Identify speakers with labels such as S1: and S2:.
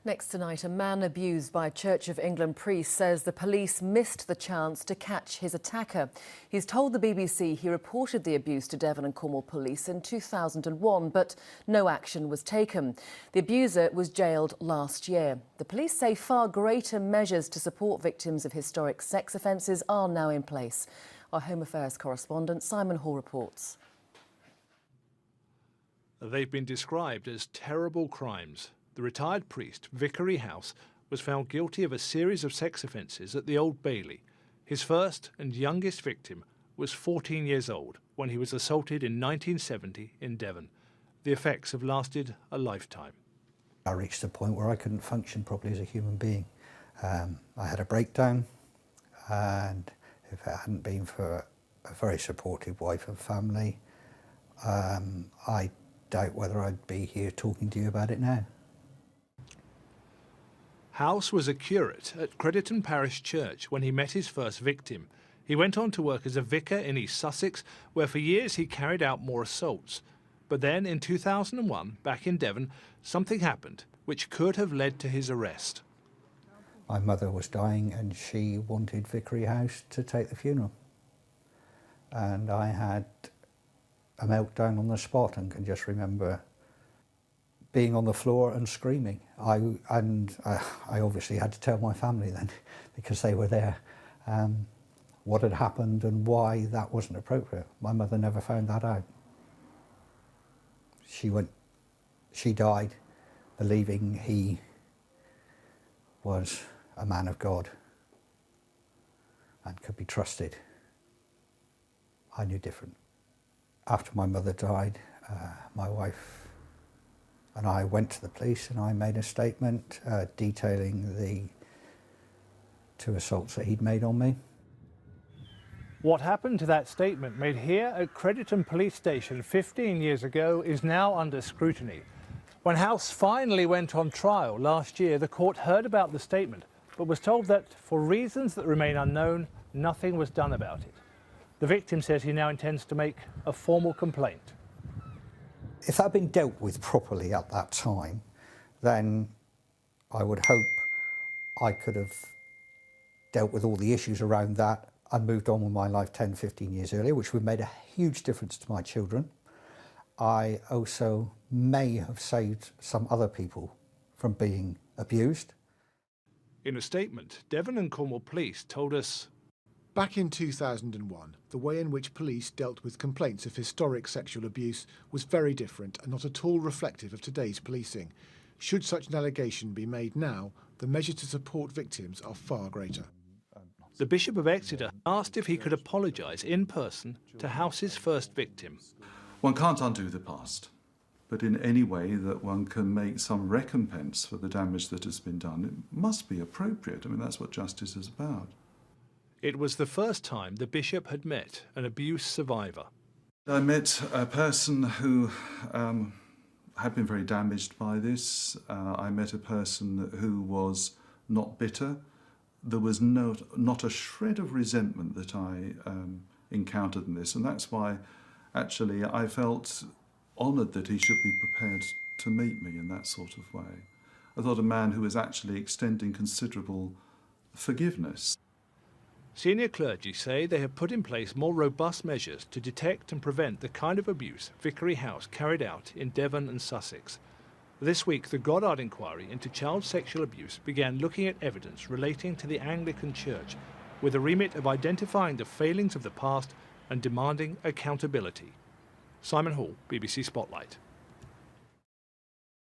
S1: Next tonight, a man abused by a Church of England priest says the police missed the chance to catch his attacker. He's told the BBC he reported the abuse to Devon and Cornwall police in 2001, but no action was taken. The abuser was jailed last year. The police say far greater measures to support victims of historic sex offences are now in place. Our Home Affairs correspondent Simon Hall reports.
S2: They've been described as terrible crimes. The retired priest, Vickery House, was found guilty of a series of sex offences at the Old Bailey. His first and youngest victim was 14 years old when he was assaulted in 1970 in Devon. The effects have lasted a lifetime.
S3: I reached a point where I couldn't function properly as a human being. I had a breakdown, and if it hadn't been for a very supportive wife and family, I doubt whether I'd be here talking to you about it now.
S2: House was a curate at Crediton Parish Church when he met his first victim. He went on to work as a vicar in East Sussex, where for years he carried out more assaults. But then in 2001, back in Devon, something happened which could have led to his arrest.
S3: My mother was dying and she wanted Vickery House to take the funeral. And I had a meltdown on the spot and can just remember being on the floor and screaming. I obviously had to tell my family then, because they were there, what had happened and why that wasn't appropriate. My mother never found that out. She died believing he was a man of God and could be trusted. I knew different. After my mother died, my wife and I went to the police and I made a statement detailing the 2 assaults that he'd made on me.
S2: What happened to that statement made here at Crediton Police Station 15 years ago is now under scrutiny. When House finally went on trial last year, the court heard about the statement, but was told that for reasons that remain unknown, nothing was done about it. The victim says he now intends to make a formal complaint.
S3: If that had been dealt with properly at that time, then I would hope I could have dealt with all the issues around that and moved on with my life 10, 15 years earlier, which would have made a huge difference to my children. I also may have saved some other people from being abused.
S2: In a statement, Devon and Cornwall Police told us,
S4: back in 2001, the way in which police dealt with complaints of historic sexual abuse was very different and not at all reflective of today's policing. Should such an allegation be made now, the measures to support victims are far greater.
S2: The Bishop of Exeter asked if he could apologise in person to House's first victim.
S5: One can't undo the past, but in any way that one can make some recompense for the damage that has been done, it must be appropriate. I mean, that's what justice is about.
S2: It was the first time the Bishop had met an abuse survivor.
S5: I met a person who had been very damaged by this. I met a person who was not bitter. There was not a shred of resentment that I encountered in this, and that's why actually I felt honoured that he should be prepared to meet me in that sort of way. I thought a man who was actually extending considerable forgiveness.
S2: Senior clergy say they have put in place more robust measures to detect and prevent the kind of abuse Vickery House carried out in Devon and Sussex. This week, the Goddard inquiry into child sexual abuse began looking at evidence relating to the Anglican Church, with a remit of identifying the failings of the past and demanding accountability. Simon Hall, BBC Spotlight.